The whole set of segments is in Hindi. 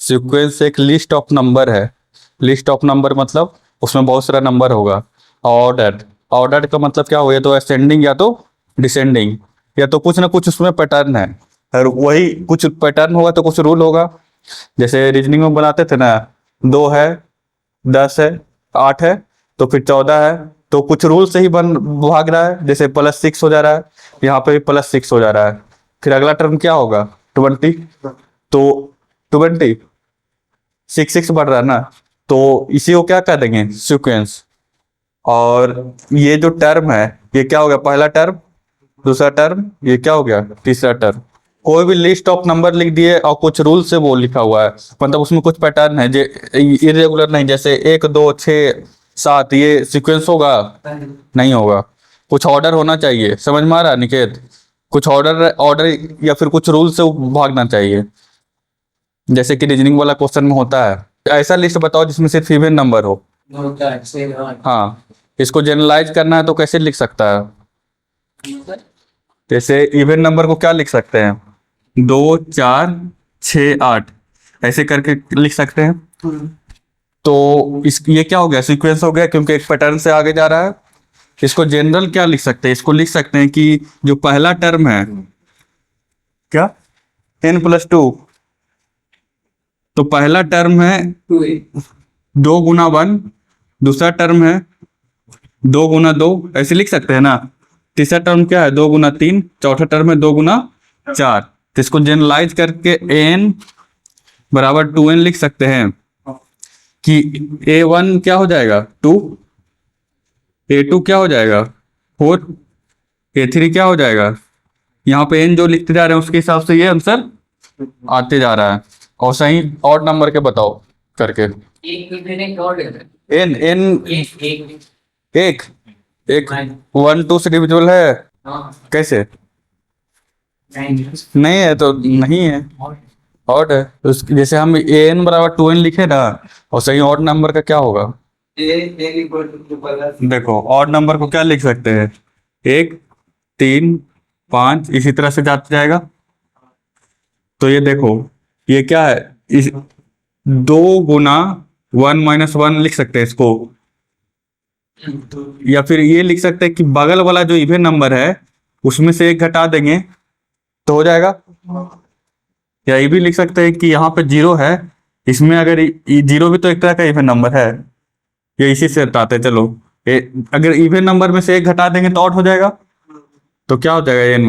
सीक्वेंस एक लिस्ट ऑफ नंबर है। लिस्ट ऑफ नंबर मतलब उसमें बहुत सारा नंबर होगा। ऑर्डर, ऑर्डर का मतलब क्या हो, या तो असेंडिंग या तो डिसेंडिंग, या तो कुछ ना कुछ उसमें पैटर्न है। और वही कुछ पैटर्न होगा तो कुछ रूल होगा। जैसे रीजनिंग में बनाते थे ना, 2 है, 10 है, 8 है, तो फिर 14 है, तो कुछ रूल से ही बन भाग रहा है। जैसे +6 हो जा रहा है, यहाँ पे भी +6 हो जा रहा है। फिर अगला टर्म क्या होगा, 20, तो 20 6 6 बढ़ रहा है ना, तो इसी को क्या कह देंगे, सीक्वेंस। और ये जो टर्म है, ये क्या हो गया, पहला टर्म, दूसरा टर्म, ये क्या हो गया, तीसरा टर्म। कोई भी लिस्ट ऑफ नंबर लिख दिए और कुछ रूल से वो लिखा हुआ है, मतलब उसमें कुछ पैटर्न है जो इरेगुलर नहीं, जैसे 1 2 6 7, ये सीक्वेंस होगा, नहीं होगा। कुछ ऑर्डर होना चाहिए, समझ में आ रहा है निकेत? कुछ ऑर्डर ऑर्डर या फिर कुछ रूल से भागना चाहिए, जैसे कि रीजनिंग वाला क्वेश्चन में होता है। ऐसा लिस्ट बताओ जिसमें सिर्फ इवन नंबर हो। हाँ, इसको जनरलाइज करना है तो कैसे लिख सकता है? जैसे इवन नंबर को क्या लिख सकते हैं, 2 4 6 8, ऐसे करके लिख सकते हैं। तो इस ये क्या हो गया, सीक्वेंस हो गया, क्योंकि एक पैटर्न से आगे जा रहा है। इसको जनरल क्या लिख सकते हैं, इसको लिख सकते हैं कि जो पहला टर्म है, क्या, n+2, तो पहला टर्म है 2 गुना 1, दूसरा टर्म है 2 गुना 2, ऐसे लिख सकते हैं ना। तीसरा टर्म क्या है, 2 गुना 3, चौथा टर्म है 2 गुना 4। तो इसको जनरलाइज करके n बराबर 2n लिख सकते हैं कि a1 क्या हो जाएगा, 2, a2 क्या हो जाएगा, 4, a3 क्या हो जाएगा। यहाँ पे n जो लिखते जा रहे हैं उसके हिसाब से ये आंसर आते जा रहा है। और सही ऑड नंबर के बताओ करके। n n एक एक 1 2 से डिविजिबल है, कैसे नहीं है, तो नहीं है, ऑड है। तो जैसे हम an बराबर 2n लिखे ना, और सही ऑड नंबर का क्या होगा, देखो ऑड नंबर को क्या लिख सकते हैं, 1 3 5, इसी तरह से जाते जाएगा। तो ये देखो, ये क्या है, इस 2 गुना 1 - 1 लिख सकते हैं इसको। या फिर ये लिख सकते हैं कि बगल वाला जो इवन नंबर है उसमें से 1 घटा देंगे तो हो जाएगा। या ये भी लिख सकते हैं कि यहाँ पे 0 है, इसमें अगर 0 भी तो एक तरह का इवन नंबर है, ये इसी से हटाते हैं। चलो अगर इवन नंबर में से 1 घटा देंगे तो आउट हो जाएगा। तो क्या हो जाएगा, n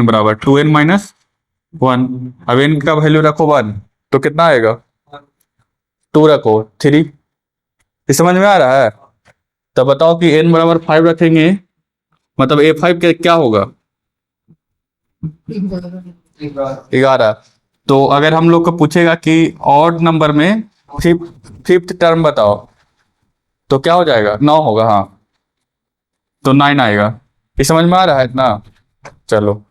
बराबर 2n - 1। अब n का वैल्यू रखो 1, तो कितना आएगा, 2 रखो 3। इस समझ में आ रहा है? तब बताओ कि n बराबर 5 रखेंगे, मतलब a5 के क्या होगा, 11। तो अगर हम लोग को पूछेगा कि ऑड नंबर में फिफ्थ टर्म बताओ, तो क्या हो जाएगा, 9 होगा। हाँ, तो 9 आएगा। ये समझ में आ रहा है इतना? चलो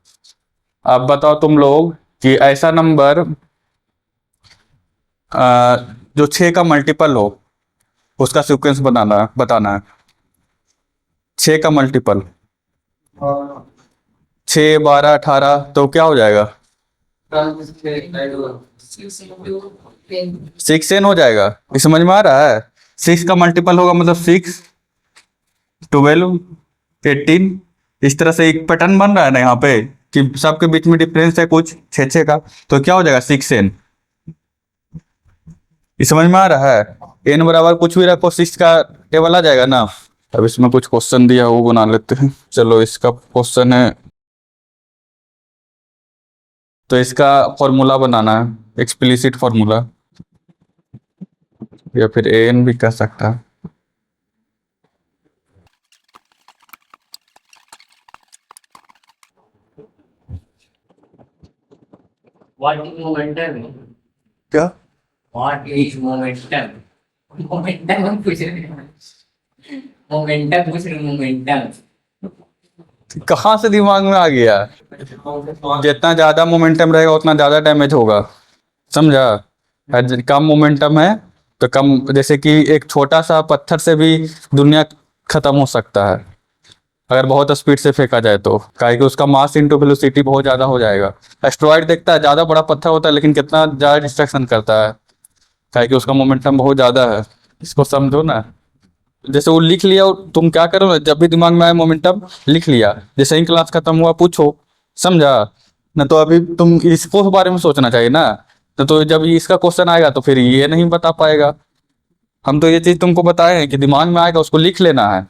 अब बताओ तुम लोग कि ऐसा नंबर जो 6 का मल्टीपल हो, उसका सीक्वेंस बताना है। 6 का मल्टीपल, 6 12 18, तो क्या हो जाएगा, 6n हो जाएगा। ये समझ में आ रहा है? 6 का मल्टीपल होगा मतलब 6 12 18, इस तरह से एक पैटर्न बन रहा है ना यहाँ पे कि सबके बीच में डिफरेंस है कुछ 6 का, तो क्या हो जाएगा, 6n। ये समझ में आ रहा है? n बराबर कुछ भी रखो, 6 का टेबल आ जाएगा ना। अब इसमें कुछ क्वेश्चन दिया वो बना लेते हैं। चलो इसका क्वेश्चन है, तो इसका फॉर्मूला बनाना है, एक्सप्लिसिट फॉर्मूला, या फिर an भी कह सकता है। What is momentum? क्या What is momentum? Momentum हम पूछ रहे हैं। Momentum पूछ रहे हैं, momentum। कहाँ से दिमाग में आ गया? जितना ज्यादा मोमेंटम रहेगा उतना ज्यादा डैमेज होगा, समझा? कम मोमेंटम है तो कम, जैसे कि एक छोटा सा पत्थर से भी दुनिया खत्म हो सकता है अगर बहुत स्पीड से फेंका जाए तो, काहे कि उसका मास इंटू वेलोसिटी बहुत ज्यादा हो जाएगा। एस्ट्रॉइड देखता है, ज्यादा बड़ा पत्थर होता है लेकिन कितना ज्यादा डिस्ट्रक्शन करता है, क्या कि उसका मोमेंटम बहुत ज़्यादा है। इसको समझो ना, जैसे वो लिख लिया, और तुम क्या करो ना, जब भी दिमाग में आए मोमेंटम लिख लिया, जैसे ही क्लास खत्म हुआ पूछो, समझा ना, तो अभी तुम इसको बारे में सोचना चाहिए ना। तो जब इसका क्वेश्चन आएगा तो फिर ये नहीं बता पाएगा। हम तो ये चीज़ तुमको बताए हैं कि दिमाग में आएगा उसको लिख लेना है,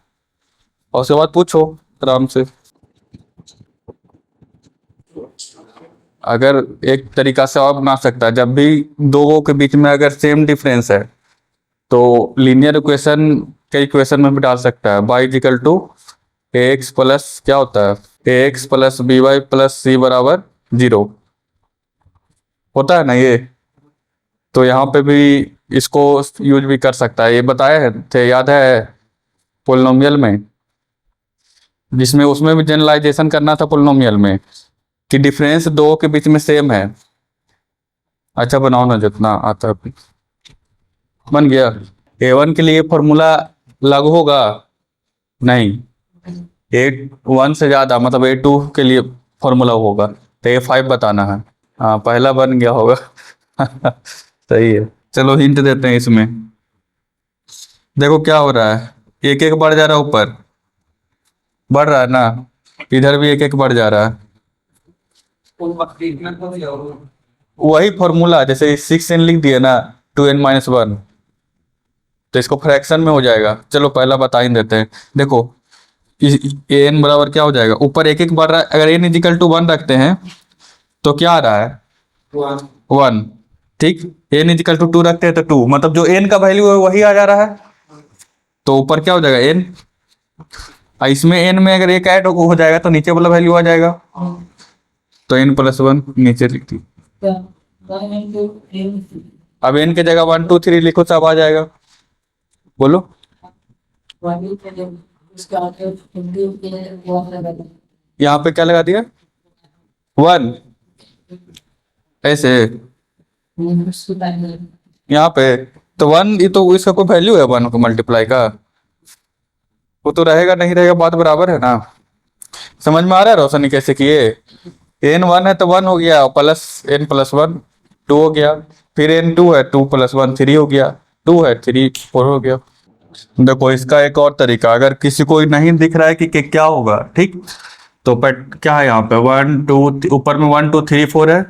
और उसके बाद पूछो आराम से। अगर एक तरीका से और बना सकता है, जब भी दो के बीच में अगर सेम डिफरेंस है तो लीनियर इक्वेशन के इक्वेशन में भी डाल सकता है। By equal to a x plus क्या होता है, a x plus b y plus c बराबर 0 होता है ना ये। तो यहाँ पे भी इसको यूज भी कर सकता है, ये बताए थे याद है पोलिनोमियल में, जिसमें उसमें भी जनरलाइजेशन करना था पोलिनोमियल में कि डिफरेंस दो के बीच में सेम है। अच्छा बनाओ ना, जितना आता है। बन गया। A1 के लिए फॉर्मूला लागू होगा नहीं, A1 से ज़्यादा मतलब A2 के लिए फॉर्मूला होगा, तो A5 बताना है। हाँ पहला बन गया होगा। सही है। चलो हिंट देते हैं इसमें। देखो क्या हो रहा है, एक एक बढ़ जा रहा है, ऊपर बढ़ रहा है ना, इधर भी एक एक बढ़ जा रहा है। वही फॉर्मूला, जैसे 6n लिख दिया ना, 2n-1, तो इसको फ्रैक्शन में हो जाएगा। चलो पहला बता ही देते हैं। देखो an बराबर क्या हो जाएगा, ऊपर एक एक बढ़ रहा है, अगर n इजिकल टू 1 रखते हैं तो क्या आ रहा है 1, ठीक। n इजिकल टू 2 रखते हैं तो 2, मतलब जो n का वैल्यू है वही आ जा रहा है, तो ऊपर क्या हो जाएगा n। इसमें n में अगर एक ऐड हो जाएगा तो नीचे वाला वैल्यू आ जाएगा, तो n+1 नीचे लिख दी। अब n के जगह 1 2 3 लिखो, सब आ जाएगा। बोलो यहाँ पे क्या लगा दिया 1 ऐसे यहाँ पे, तो 1 ये तो इसका कोई वैल्यू है 1 को मल्टीप्लाई का, वो तो रहेगा नहीं रहेगा बात बराबर है ना। समझ में आ रहा है रोशनी कैसे किए। n1 है तो 1 हो गया, प्लस n+1 2 हो गया, फिर n2 है 2+1 3 हो गया, 2 है 3 4 हो गया। देखो इसका एक और तरीका, अगर किसी को नहीं दिख रहा है कि क्या होगा, ठीक, तो क्या है यहाँ पे 1 2 ऊपर में 1 2 3 4 है,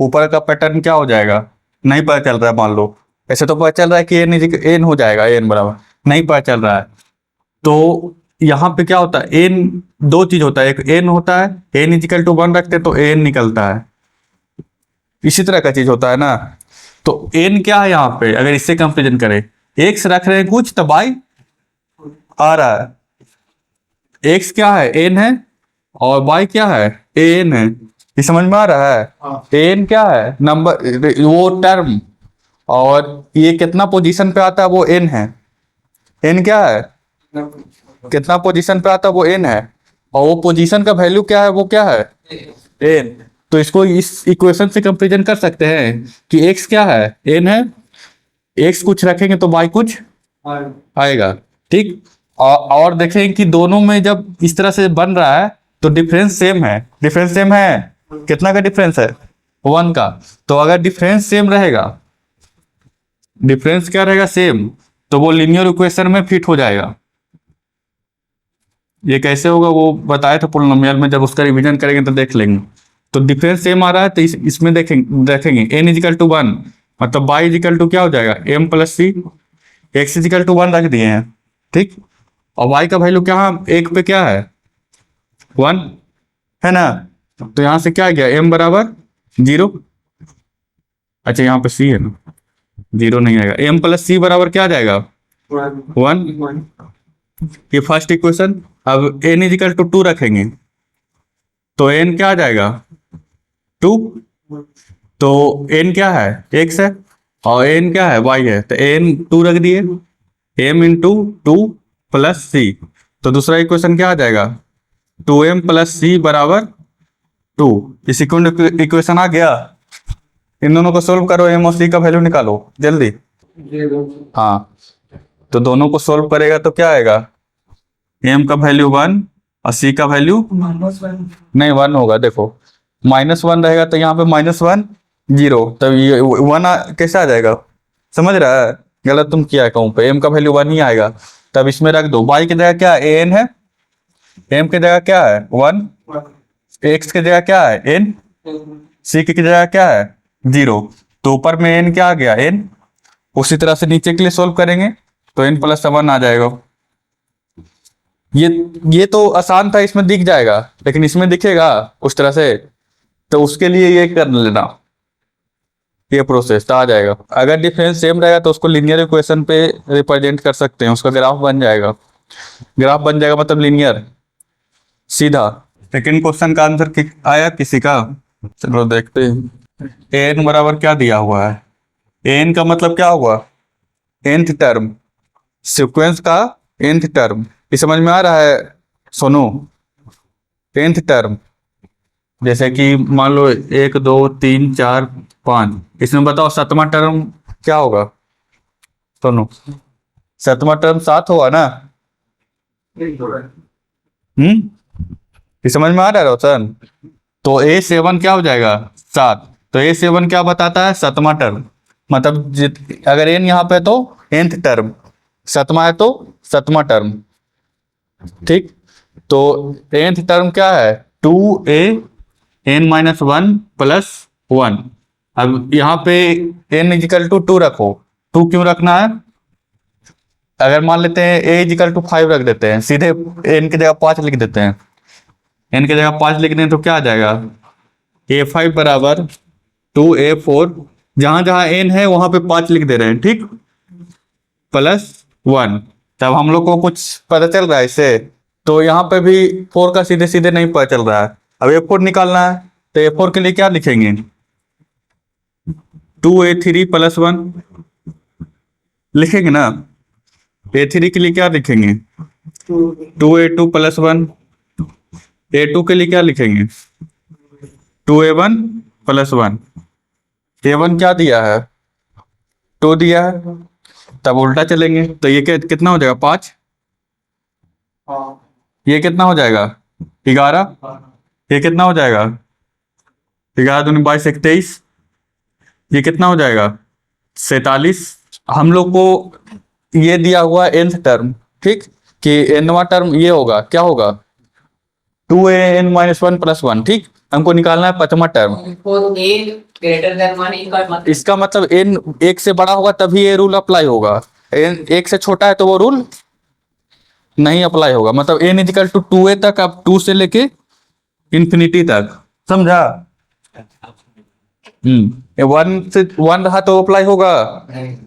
ऊपर का पैटर्न क्या हो जाएगा नहीं पता चल रहा है। मान लो ऐसे तो पता चल रहा है कि n हो जाएगा, n बराबर नहीं पता चल रहा है, तो यहाँ पे क्या होता है n दो चीज होता है, एक n होता है, n इजिकल टू 1 रखते हैं तो n निकलता है, इसी तरह का चीज होता है ना। तो n क्या है यहाँ पे, अगर इससे कंपेरिजन करें, x रख रहे हैं कुछ तो y आ रहा है, x क्या है n है, और y क्या है an है, ये समझ में आ रहा है। an क्या है नंबर, वो टर्म, और ये कितना पोजीशन पे आता है वो n है, n क्या है कितना पोजीशन पे आता है वो n है, और वो पोजीशन का वैल्यू क्या है वो क्या है n। तो इसको इस इक्वेशन से कंपेरिजन कर सकते हैं कि x क्या है n है, x कुछ रखेंगे तो y कुछ आएगा, ठीक। और देखेंगे कि दोनों में जब इस तरह से बन रहा है तो डिफरेंस सेम है, डिफरेंस सेम है, कितना का डिफरेंस है 1 का। तो अगर डिफरेंस सेम रहेगा, डिफरेंस क्या रहेगा सेम, तो वो लीनियर इक्वेशन में फिट हो जाएगा। ये कैसे होगा वो बताया था पोलिनोमियल में, जब उसका रिवीजन करेंगे तो देख लेंगे। तो डिफरेंस सेम आ रहा है तो इसमें देखेंगे n इजिकल टू 1, मतलब y इजिकल टू क्या हो जाएगा m+c, x इजिकल टू 1 रख दिए हैं, ठीक, और y का वैल्यू क्या एक पे क्या है 1 है ना, तो यहाँ से क्या आ गया m बराबर 0। अच्छा यहाँ पे c है ना, 0 नहीं आएगा, m+c बराबर क्या आ जाएगा 1, ये फर्स्ट इक्वेशन। अब n इजिकल टू 2 रखेंगे तो n क्या आ जाएगा 2, तो n क्या है x है, और n क्या है y है, तो n 2 रख दिए, m इंटू 2 प्लस c, तो दूसरा इक्वेशन क्या आ जाएगा 2m+c बराबर 2। ये सेकंड इक्वेशन आ गया। इन दोनों को सोल्व करो, m और c का वैल्यू निकालो जल्दी। हाँ तो दोनों को सोल्व करेगा तो क्या आएगा, m का वैल्यू 1 और c का वैल्यू नहीं 1 होगा। देखो -1 रहेगा तो यहाँ पे -1 0, तब ये 1 कैसे आ जाएगा समझ रहा है? गलत तुम किया है कहूँ पे, एम का वैल्यू 1 ही आएगा। तब इसमें रख दो, वाई की जगह क्या है, एन है, एम की जगह क्या है 1, एक्स की जगह क्या है एन, सी की जगह क्या है 0। तो ऊपर में एन क्या आ गया एन। उसी तरह से नीचे के लिए सोल्व करेंगे तो n प्लस 1 आ जाएगा। ये तो आसान था, इसमें दिख जाएगा, लेकिन इसमें दिखेगा उस तरह से, तो उसके लिए ये कर लेना, ये प्रोसेस तो आ जाएगा। अगर डिफरेंस सेम रहेगा तो उसको लीनियर इक्वेशन पे रिप्रेजेंट कर सकते हैं, उसका ग्राफ बन जाएगा। ग्राफ बन जाएगा मतलब लीनियर सीधा। सेकंड क्वेश्चन का आंसर आया किसी का? चलो देखते हैं। एन बराबर क्या दिया हुआ है, एन का मतलब क्या हुआ, nth टर्म, सीक्वेंस का nth टर्म। ये समझ में आ रहा है सोनू? nth टर्म, जैसे कि मान लो 1 2 3 4 5, इसमें बताओ सातवां टर्म क्या होगा सोनू? सातवां टर्म 7 होगा ना? ये समझ में आ रहा है रोशन? तो A7 क्या हो जाएगा 7, तो A7 क्या बताता है, सातवां टर्म। मतलब अगर n यहाँ पे तो nth टर्म, सातवां है तो सातवां टर्म, ठीक। तो nth टर्म क्या है 2a n माइनस 1 प्लस 1। अब यहाँ पे n इजिकल टू 2 रखो, 2 क्यों रखना है? अगर मान लेते हैं a इजिकल टू 5 रख देते हैं, सीधे n की जगह 5 लिख देते हैं, n की जगह 5 लिख दें तो क्या आ जाएगा, a5 बराबर 2a4, जहां जहां n है वहां पे 5 लिख दे रहे हैं, ठीक, प्लस 1। तब हम लोग को कुछ पता चल रहा है इससे? तो यहाँ पे भी 4 का सीधे सीधे नहीं पता चल रहा है। अब a4 निकालना है, तो a4 के लिए क्या लिखेंगे, 2a3 प्लस 1 लिखेंगे ना। a3 के लिए क्या लिखेंगे 2a2 प्लस 1, a2 के लिए क्या लिखेंगे 2a1 प्लस 1। a1 क्या दिया है 2 दिया है, तब उल्टा चलेंगे तो ये कितना हो जाएगा 5, ये कितना हो जाएगा 11, ये कितना हो जाएगा 11 दूनी 22 21, ये कितना हो जाएगा 47। हम लोग को ये दिया हुआ nth टर्म, ठीक, कि nवां टर्म ये होगा, क्या होगा 2an माइनस 1 प्लस 1, ठीक। हमको निकालना है पांचवा term. For a greater than 1 का मतलब इसका मतलब n 1 से बड़ा होगा तभी ये रूल अप्लाई होगा, n 1 से छोटा है तो वो रूल नहीं अप्लाई होगा। मतलब n इजिकल टू 2a तक, अब 2 से लेके इंफिनिटी तक, समझा? 1 से 1 रहा तो अप्लाई होगा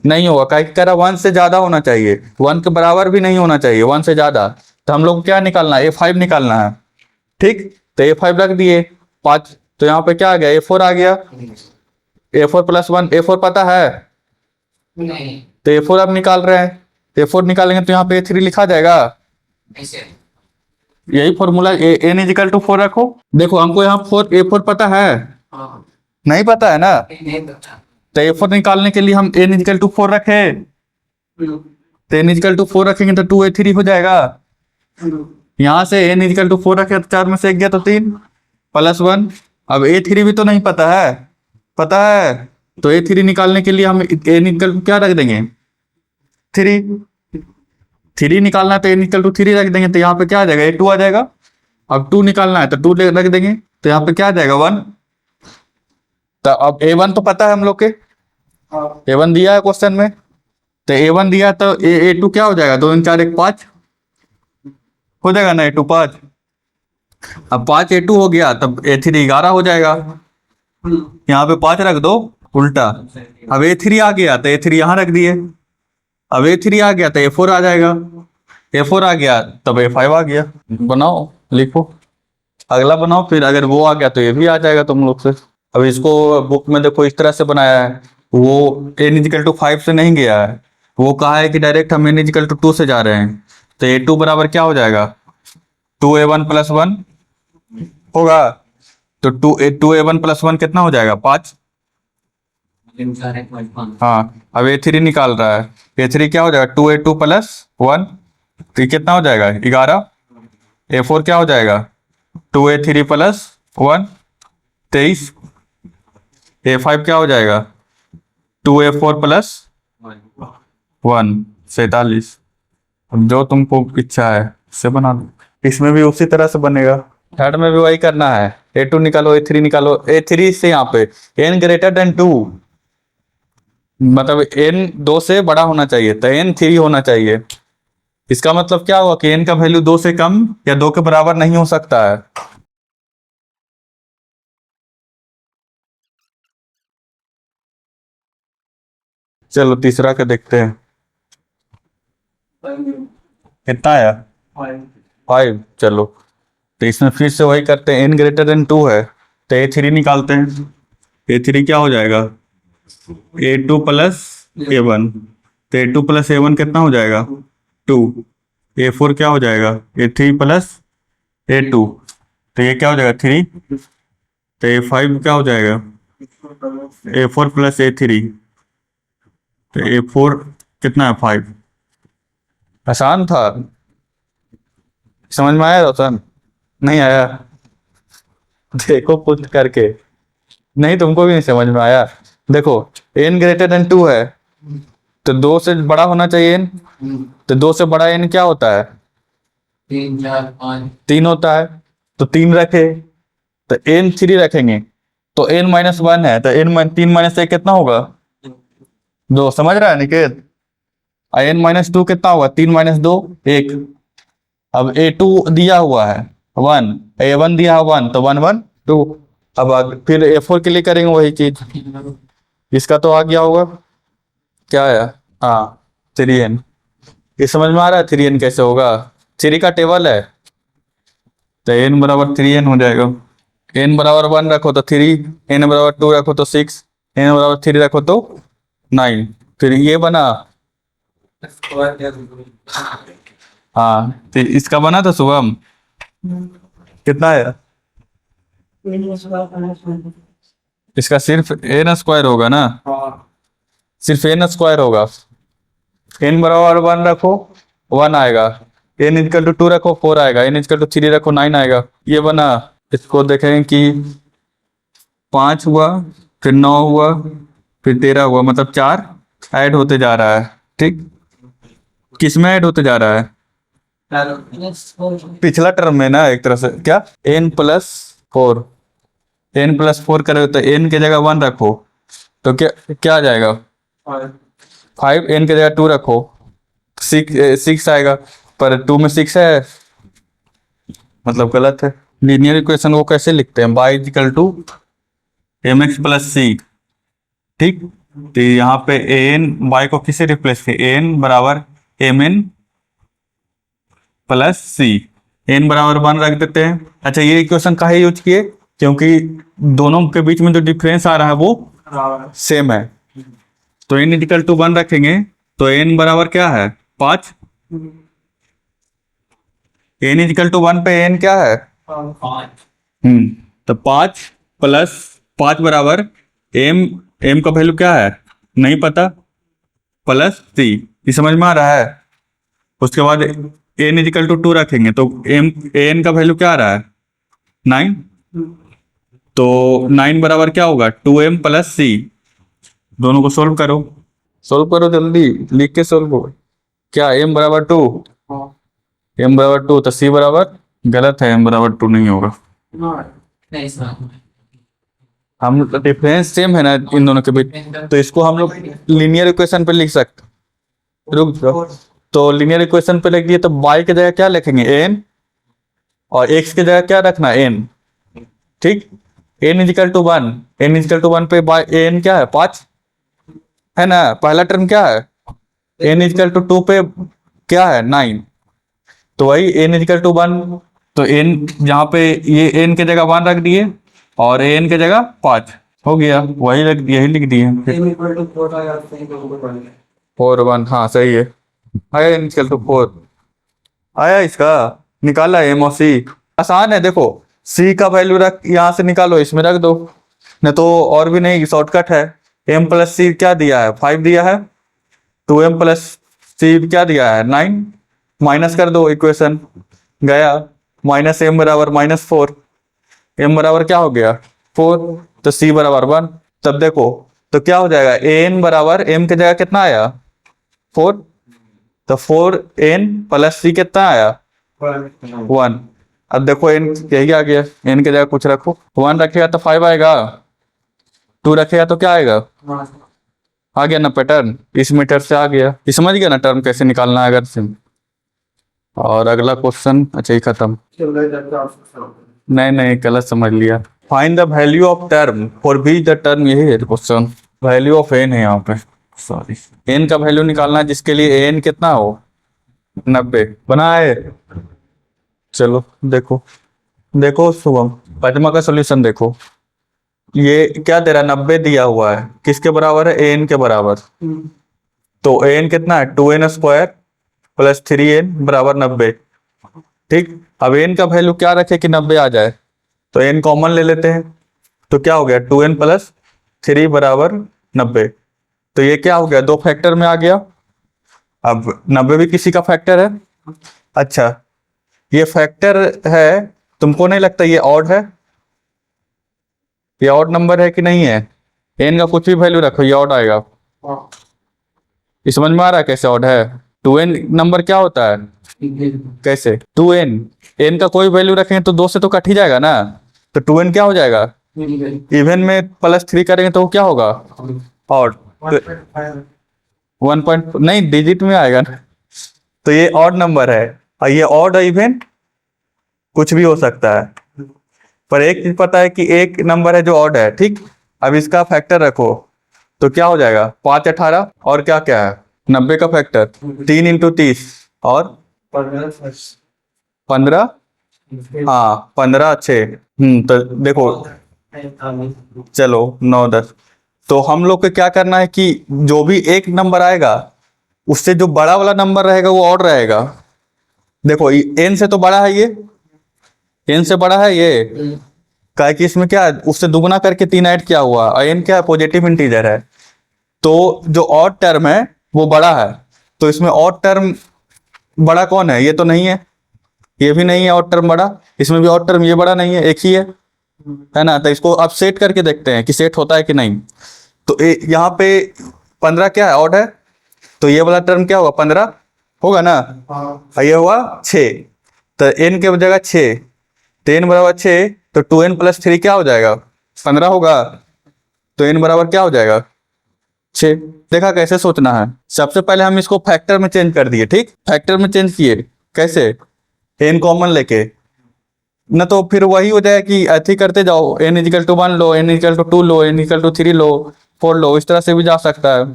नहीं होगा, क्या कह रहा 1 से ज्यादा होना चाहिए, 1 के बराबर भी नहीं होना चाहिए, 1 से ज्यादा। तो हम लोग को क्या निकालना है a5 निकालना है, ठीक। तो a5 रख दिए 5, तो यहाँ पे क्या आ गया a4 आ गया, a4 प्लस 1, a4 पता है, नहीं तो a4 अब निकाल रहे हैं, a4 निकालेंगे तो यहाँ पे a3 लिखा जाएगा। ऐसे यही फॉर्मूला, n इजिकल टू 4 रखो। देखो हमको यहाँ a4 पता है, हाँ नहीं पता है ना, नहीं पता तो a4 निकालने के लिए हम n इजिकल टू 4 रखे, तो n इजिकल टू 4 रखेंगे तो 2a3 हो जाएगा। यहाँ से n इजिकल टू 4 रखे तो 4 में से 1 गया तो 3 प्लस 1। अब a3 भी तो नहीं पता है, पता है, तो a3 निकालने के लिए हम n इजिकल टू क्या रख देंगे 3 निकालना है तो n इजिकल टू 3 रख देंगे, तो यहाँ पे क्या आ जाएगा a2 आ जाएगा। अब 2 निकालना है तो 2 रख देंगे, तो यहाँ पे क्या आ जाएगा 1। तो अब a1 तो पता है हम लोग के, a1 दिया है क्वेश्चन में, तो a1 दिया तो a2 क्या हो जाएगा 2 4 1 5 हो जाएगा ना, a2 5। अब 5 a2 हो गया तब a3 11 हो जाएगा, यहाँ पे 5 रख दो उल्टा। अब a3 आ गया तो a3 यहाँ रख दिए, अब a3 आ गया तो a4 आ जाएगा, a4 आ गया तब a5 आ गया। बनाओ लिखो, अगला बनाओ, फिर अगर वो आ गया तो ये भी आ जाएगा तुम लोग से। अब इसको बुक में देखो इस तरह से बनाया है, वो n इजिकल टू 5 से नहीं गया है, वो कहा है कि डायरेक्ट हम n इजिकल टू 2 से जा रहे हैं। तो a2 बराबर क्या हो जाएगा 2a1 प्लस 1 होगा, तो 2a1 प्लस 1 कितना हो जाएगा 5। हाँ, अब a3 निकाल रहा है, a3 क्या हो जाएगा 2a2 प्लस 1, तो ये कितना हो जाएगा 11। a4 क्या हो जाएगा 2a3 प्लस 1 23। a5 क्या हो जाएगा 2a4 प्लस 47। अब जो तुमको इच्छा है उससे बना दो। इसमें भी उसी तरह से बनेगा, थर्ड में भी वही करना है। A2 निकालो, A3 निकालो। A3 से यहाँ पे n ग्रेटर देन 2, मतलब n 2 से बड़ा होना चाहिए, तो n 3 होना चाहिए। इसका मतलब क्या हुआ कि n का वैल्यू 2 से कम या 2 के बराबर नहीं हो सकता है। चलो तीसरा का देखते हैं, कितना आया? 5। चलो तो इसमें फिर से वही करते हैं, n ग्रेटर देन 2 है तो A3 निकालते हैं। A3 क्या हो जाएगा? A2 प्लस A1, तो A2 प्लस A1 कितना हो जाएगा? 2। A4 क्या हो जाएगा? A3 प्लस A2, तो ये क्या हो जाएगा? 3। तो A5 क्या हो जाएगा? A4 प्लस A3, तो A4 कितना है? 5। आसान था, समझ में आया रोशन? नहीं आया? देखो खुद करके, नहीं तुमको भी नहीं समझ में आया? देखो n ग्रेटर देन 2 है तो 2 से बड़ा होना चाहिए n, तो 2 से बड़ा n क्या होता है? 3 4 5 3 होता है, तो 3 रखे, तो n 3 रखेंगे तो n माइनस 1 है, तो n 3 माइनस 1 कितना होगा? 2। समझ रहा है निकेत? n माइनस 2 कितना होगा? 3 माइनस 2 1। अब A2 दिया हुआ है 1, A1 दिया हुआ 1, तो 1 1 2। अब फिर A4 के लिए करेंगे वही चीज। इसका तो आ गया होगा, क्या है? हाँ 3n। ये समझ में आ रहा है 3n कैसे होगा? 3 का टेबल है, तो n बराबर 3n हो जाएगा। n बराबर 1 रखो तो 3, n बराबर 2 रखो तो 6, n बराबर 3 रखो तो 9। फिर ये बना, हाँ तो इसका बना था शुभम, कितना है? इसका सिर्फ n स्क्वायर होगा ना, सिर्फ n स्क्वायर होगा। n बराबर 1 रखो 1 आएगा, n इक्वल टू 2 रखो 4 आएगा, n इक्वल टू 3 रखो 9 आएगा। ये बना। इसको देखेंगे कि 5 हुआ, फिर 9 हुआ, फिर 13 हुआ, मतलब 4 ऐड होते जा रहा है। ठीक, किस में ऐड होते जा रहा है? पिछला टर्म में ना, एक तरह से क्या, n प्लस 4, n प्लस 4 करोगे तो n की जगह 1 रखो तो क्या क्या आ जाएगा? 5। n की जगह 2 रखो, 6 आएगा, पर 2 में 6 है, मतलब गलत है। लीनियर इक्वेशन को कैसे लिखते हैं? y equal to mx plus c. ठीक, तो यहाँ पे an y को किसे रिप्लेस किया? an बराबर mn प्लस सी, n बराबर 1 रख देते हैं। अच्छा ये इक्वेशन काहे यूज किए? क्योंकि दोनों के बीच में जो डिफरेंस आ रहा है वो सेम है, तो n इक्वल टू 1 रखेंगे तो n बराबर क्या है? 5। n इक्वल टू 1 पे n क्या है? 5 तो 5 प्लस 5 बराबर m का वैल्यू क्या है? नहीं पता, प्लस सी। ये समझ में आ रहा है? उसके बाद n इक्वल टू 2 रखेंगे तो n का वैल्यू क्या आ रहा है? 9। तो 9 बराबर क्या होगा? 2m प्लस सी। दोनों को सोल्व करो, सोल्व करो जल्दी, लिख के सोल्व करो। क्या m बराबर 2? m बराबर 2, तो c बराबर, गलत है, m बराबर 2 नहीं होगा। नहीं सर, हम डिफरेंस सेम है ना इन दोनों के बीच, तो इसको हम लोग लीनियर इक्वेशन पे लिख सकते। रुक जाओ, तो लीनियर इक्वेशन पे लिख दिए तो y की जगह क्या लिखेंगे? n, और x की जगह क्या रखना? n। ठीक, n is equal to 1, n is equal to 1 पे n क्या है? 5 है ना। पहला टर्म क्या है? n इजिकल टू 2 पे क्या है? 9। तो वही n इजिकल टू 1, तो n जहाँ पे ये n की जगह 1 रख दिए और n की जगह 5 हो गया, वही यही लिख दिए। 4 1, हाँ सही है, आया n इजिकल टू 4 आया। इसका निकाला m और c, आसान है। देखो c का वैल्यू रख, यहाँ से निकालो, इसमें रख दो, नहीं तो और भी नहीं, शॉर्टकट है। m प्लस सी क्या दिया है? 5 दिया है, 2m प्लस सी क्या दिया है? 9। माइनस कर दो, इक्वेशन गया, माइनस m बराबर -4, m बराबर क्या हो गया? 4, तो c बराबर 1। तब देखो तो क्या हो जाएगा? an बराबर m की जगह कितना आया? 4, तो 4n प्लस 3 कितना आया 1। अब देखो n यही आ गया, n की जगह कुछ रखो, 1 रखेगा तो 5 आएगा, 2 रखेगा तो क्या आएगा, आ गया ना पैटर्न, इस मीटर से आ गया। ये समझ गया ना टर्म कैसे निकालना है अगर से। और अगला क्वेश्चन, अच्छा ही खत्म, नहीं गलत समझ लिया। Find the value of term for b, the term यही है क्वेश्चन, वैल्यू ऑफ एन है यहाँ पे, सॉरी एन का वैल्यू निकालना है जिसके लिए एन कितना हो 90 बनाए। चलो देखो देखो शुभम, पचमा का सोल्यूशन देखो, ये क्या दे रहा है 90 दिया हुआ है, किसके बराबर है एन के बराबर, तो एन कितना है 2n² प्लस 3n बराबर 90। ठीक, अब एन का वैल्यू क्या रखे कि 90 आ जाए, तो एन कॉमन ले लेते हैं, तो क्या हो गया 2n प्लस 3 बराबर 90, तो ये क्या हो गया 2 फैक्टर में आ गया। अब 90 भी किसी का फैक्टर है, अच्छा ये फैक्टर है, तुमको नहीं लगता ये ऑड है, ये ऑड नंबर है कि नहीं है, एन का कुछ भी वैल्यू रखो ये ऑड आएगा। ये समझ में आ रहा है कैसे ऑड है, 2n नंबर क्या होता है, कैसे 2n, n का कोई वैल्यू रखेंगे तो 2 से तो कट ही जाएगा ना, तो 2n क्या हो जाएगा, इवन में प्लस 3 करेंगे तो वो क्या होगा ऑड, 1 पॉइंट नहीं डिजिट में आएगा ना, तो ये ऑड नंबर है, और ये ऑड इवन कुछ भी हो सकता है, पर एक चीज पता है कि एक नंबर है जो ऑड है। ठीक, अब इसका फैक्टर रखो तो क्या हो जाएगा 5 18 और क्या क्या है 90 का फैक्टर 3 × 30 और 15, हाँ 15 6, तो देखो चलो 9 10, तो हम लोग को क्या करना है कि जो भी एक नंबर आएगा उससे जो बड़ा वाला नंबर रहेगा वो ऑड रहेगा। देखो n से तो बड़ा है ये, n से बड़ा है ये, क्या है कि इसमें क्या है उससे दुगना करके 3 ऐड किया हुआ, और n क्या है पॉजिटिव इंटीजर है, तो जो ऑड टर्म है वो बड़ा है, तो इसमें ऑड टर्म बड़ा कौन है, ये तो नहीं है, ये भी नहीं है ऑड टर्म बड़ा, इसमें भी ऑड टर्म ये बड़ा नहीं है, एक ही है ना, तो इसको अब सेट करके देखते हैं कि सेट होता है कि नहीं। तो यहाँ पे 15 क्या है ऑड है, तो ये वाला टर्म क्या होगा 15 होगा ना, और ये हुआ 6, तो n के जगह 6, तो n बराबर 6, तो 2n प्लस 3 क्या हो जाएगा 15 होगा, तो n बराबर क्या हो जाएगा 6। देखा कैसे सोचना है, सबसे पहले हम इसको फैक्टर में चेंज कर दिए, ठीक फैक्टर में चेंज किए कैसे, n कॉमन लेके, न तो फिर वही हो जाए कि ऐसे करते जाओ n = 1 लो, n = 2 लो, n = 3 लो, 4 लो, इस तरह से भी जा सकता है,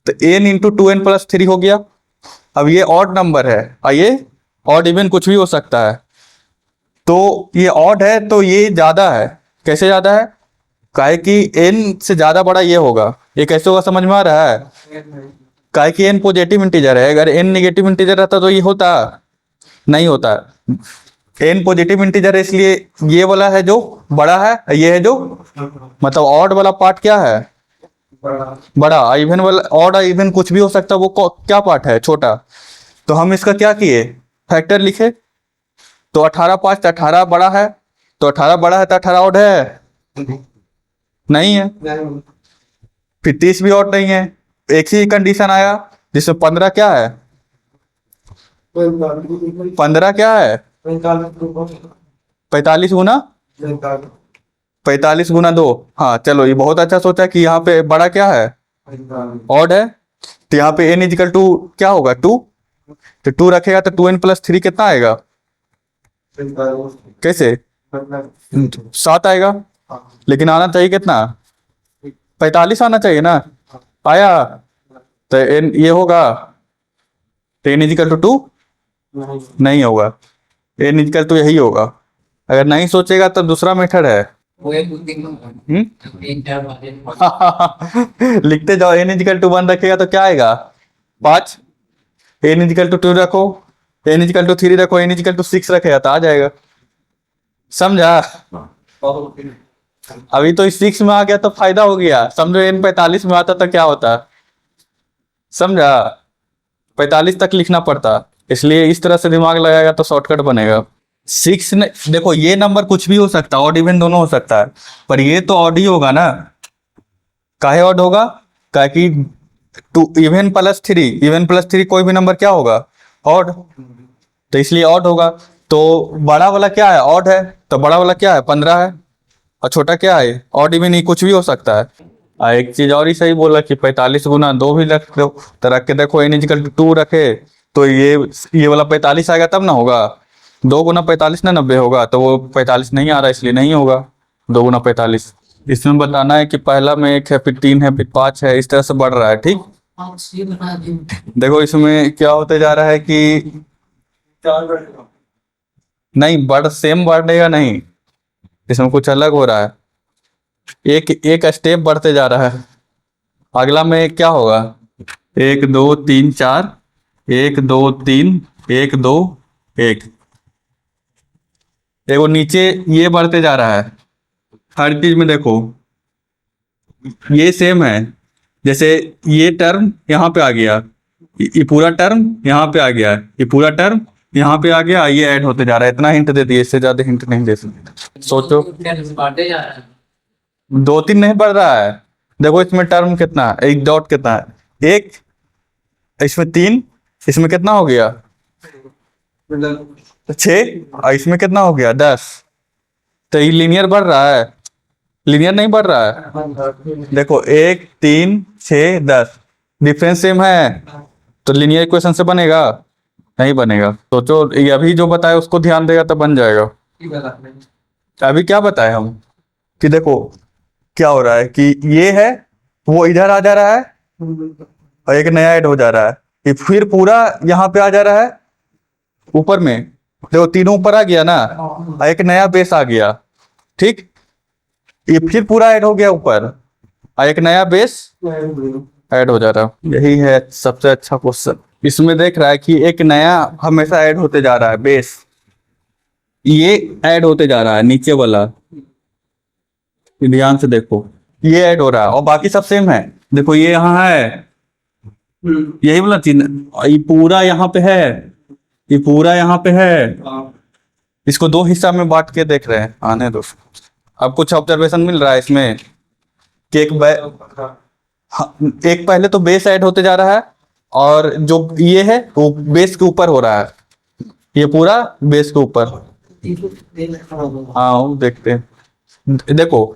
तो n × 2n प्लस 3 हो गया। अब ये ऑड नंबर है और ये ऑड इवन कुछ भी हो सकता है, तो ये ऑड है तो ये ज्यादा है, कैसे ज्यादा है, काहे कि n से ज्यादा बड़ा ये होगा, ये कैसे होगा समझ में आ रहा है, काहे कि n पॉजिटिव इंटीजर है, अगर n नेगेटिव इंटीजर रहता तो ये होता नहीं होता, n पॉजिटिव इंटीजर है इसलिए ये वाला है जो बड़ा है, ये है जो मतलब ऑड वाला पार्ट क्या है बड़ा, इवन वाला ऑड इवन कुछ भी हो सकता है, वो क्या पार्ट है छोटा, तो हम इसका क्या किए फैक्टर लिखे, तो 18 5 18 बड़ा है, तो 18 बड़ा है तो 18 ऑड है नहीं है, फिर 30 भी ऑड नहीं है, एक ही कंडीशन आया जिसमें 15 क्या है, 15 क्या है 45 गुना 45 गुना 2, हाँ चलो ये बहुत अच्छा सोचा कि यहाँ पे बड़ा क्या है ऑड है, तो यहाँ पे n = क्या होगा 2, तो 2 रखेगा तो 2n प्लस 3 कितना आएगा, कैसे 7 आएगा, लेकिन आना चाहिए कितना 45 आना चाहिए ना, आया, तो n ये होगा, तो n = 2 नहीं होगा, n = यही होगा, अगर नहीं सोचेगा तो दूसरा मेथड है, वो एक दिन इंटर वाले लिखते जाओ, n = 1 रखेगा तो क्या आएगा 5, n = 2 रखो, n = 3 रखो, n = 6 रखेगा तो आ जाएगा, समझा। अभी तो 6 में आ गया तो फायदा हो गया, समझो n 45 में आता तो क्या होता, समझा 45 तक लिखना पड़ता, इसलिए इस तरह से दिमाग लगाएगा तो शॉर्टकट बनेगा। 6 ने देखो ये नंबर कुछ भी हो सकता है, ऑड इवन दोनों हो सकता है, पर ये तो ऑड ही होगा ना, काहे ऑड होगा, काहे कि two even plus three, even plus three कोई भी नंबर क्या होगा, ऑड, तो इसलिए ऑड होगा। तो बड़ा वाला क्या है, ऑड है, तो बड़ा वाला क्या है 15 है, और छोटा क्या है ऑड इवन, ही कुछ भी हो सकता है। एक चीज और ही सही बोला कि 45 गुना 2 भी रख दो, तो रख के देखो n इक्वल टू 2 रखे तो ये वाला 45 आएगा तब ना होगा, 2 गुना 45 ना 90 होगा, तो वो 45 नहीं आ रहा इसलिए नहीं होगा 2 गुना 45। इसमें बताना है कि पहला में 1 है, फिर 3 है, फिर 5 है, इस तरह से बढ़ रहा है, ठीक। देखो इसमें क्या होते जा रहा है कि नहीं बढ़, सेम बढ़ेगा नहीं, इसमें कुछ अलग हो रहा है, एक एक स्टेप बढ़ते जा रहा है। अगला में क्या होगा, 1 2 3 4, 1 2 3, 1 2 1, देखो नीचे ये बढ़ते जा रहा है। हर चीज में देखो ये सेम है, जैसे ये टर्म यहाँ पे आ गया, ये पूरा टर्म यहाँ पे आ गया, ये पूरा टर्म यहाँ पे आ गया, ये ऐड होते जा रहा है। इतना हिंट दे दिए, इससे ज्यादा हिंट नहीं दे सकते। सोचो, बढ़ते जा रहा है। 2 3 नहीं बढ़ रहा है, देखो इसमें टर्म कितना है, एक डॉट कितना है, एक, इसमें 3, इसमें कितना हो गया 6, और इसमें कितना हो गया 10। तो ये लीनियर बढ़ रहा है, लीनियर नहीं बढ़ रहा है। देखो 1 3 6 10, डिफरेंस सेम है, तो लीनियर इक्वेशन से बनेगा नहीं बनेगा। सोचो ये अभी जो बताया उसको ध्यान देगा तो बन जाएगा। अभी क्या बताए हम कि देखो क्या हो रहा है कि ये है वो इधर आ जा रहा है, और एक नया ऐड हो जा रहा है, ये फिर पूरा यहाँ पे आ जा रहा है ऊपर में, देखो तीनों ऊपर आ गया ना, और एक नया बेस आ गया, ठीक। ये फिर पूरा ऐड हो गया ऊपर, और एक नया बेस ऐड हो जा रहा है। यही है सबसे अच्छा क्वेश्चन। इसमें देख रहा है कि एक नया हमेशा ऐड होते जा रहा है बेस, ये ऐड होते जा रहा है नीचे वाला, ध्यान से देखो ये ऐड हो रहा है, और बाकी सब सेम है। देखो ये यहाँ है, यही वाला चीज, ये पूरा यहाँ पे है, ये पूरा यहाँ पे है। इसको 2 हिस्सा में बांट के देख रहे हैं, आने दो। अब कुछ ऑब्जर्वेशन मिल रहा है इसमें कि एक पहले तो बेस ऐड होते जा रहा है, और जो ये है वो बेस के ऊपर हो रहा है, ये पूरा बेस के ऊपर। हाँ वो देखते हैं, देखो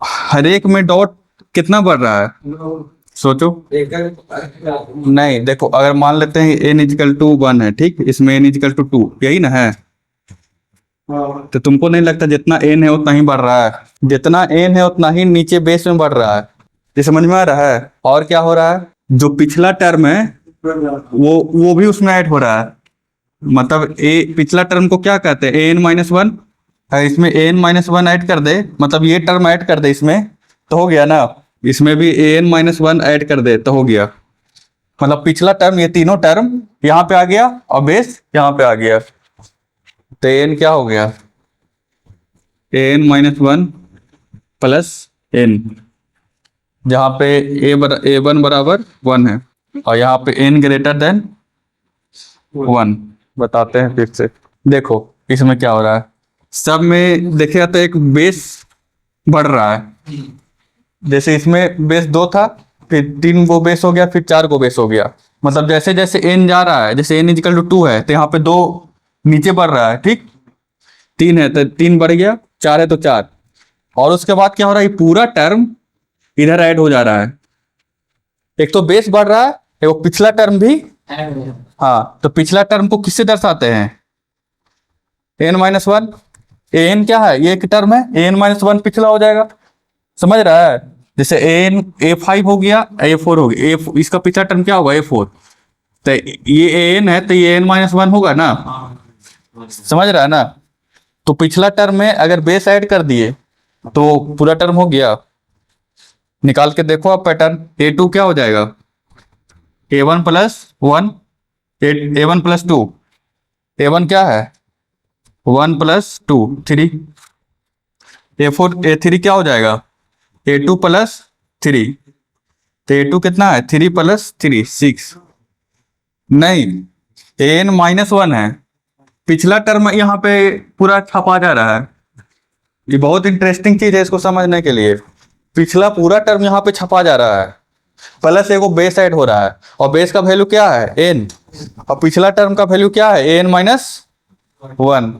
हर एक में डॉट कितना बढ़ रहा है, सोचो। नहीं देखो, अगर मान लेते हैं n इक्वल टू 1 है, ठीक, इसमें n इक्वल टू 2, यही ना है, तो तुमको नहीं लगता जितना n है उतना ही बढ़ रहा है, जितना n है उतना ही नीचे बेस में बढ़ रहा है, ये समझ में आ रहा है। और क्या हो रहा है, जो पिछला टर्म है वो भी उसमें ऐड हो रहा है, मतलब पिछला टर्म को क्या कहते हैं an-1, इसमें an-1 ऐड कर दे, मतलब ये टर्म ऐड कर दे इसमें, तो हो गया ना, इसमें भी an-1 ऐड कर दे तो हो गया, मतलब पिछला टर्म, ये तीनों टर्म यहाँ पे आ गया और बेस यहाँ पे आ गया, तो n क्या हो गया an-1 प्लस n, जहाँ पे a1 बराबर 1 है, और यहाँ पे n ग्रेटर देन 1। बताते हैं फिर से, देखो इसमें क्या हो रहा है, सब में देखिएगा तो एक बेस बढ़ रहा है, जैसे इसमें बेस 2 था, फिर 3 गो बेस हो गया, फिर 4 गो बेस हो गया, मतलब जैसे जैसे n जा रहा है, जैसे n इक्वल टू 2 है तो यहाँ पे 2 नीचे बढ़ रहा है, ठीक, 3 है तो 3 बढ़ गया, 4 है तो 4, और उसके बाद क्या हो रहा है, ये पूरा टर्म इधर ऐड हो जा रहा है, एक तो बेस बढ़ रहा है, एक पिछला टर्म भी। हाँ, तो पिछला टर्म को किससे दर्शाते हैं, n-1, an क्या है, ये एक टर्म है, an-1 पिछला हो जाएगा, समझ रहा है, जैसे a5 हो गया, a4 हो गया, इसका पिछला टर्म क्या होगा a4, तो ये an है तो ये n-1 होगा ना, समझ रहा है ना। तो पिछला टर्म में अगर बेस ऐड कर दिए तो पूरा टर्म हो गया, निकाल के देखो आप पैटर्न, a2 क्या हो जाएगा, a1 plus 1, a1 plus 2, a1 क्या है 1 प्लस 2 3, a3 क्या हो जाएगा a2 प्लस 3, तो a2 कितना है 3 प्लस 3 6, नहीं an-1 है, पिछला टर्म यहाँ पे पूरा छपा जा रहा है, ये बहुत इंटरेस्टिंग चीज है इसको समझने के लिए, पिछला पूरा टर्म यहाँ पे छपा जा रहा है, प्लस एक वो बेस ऐड हो रहा है और बेस का वैल्यू क्या है n, और पिछला टर्म का वैल्यू क्या है an माइनस 1,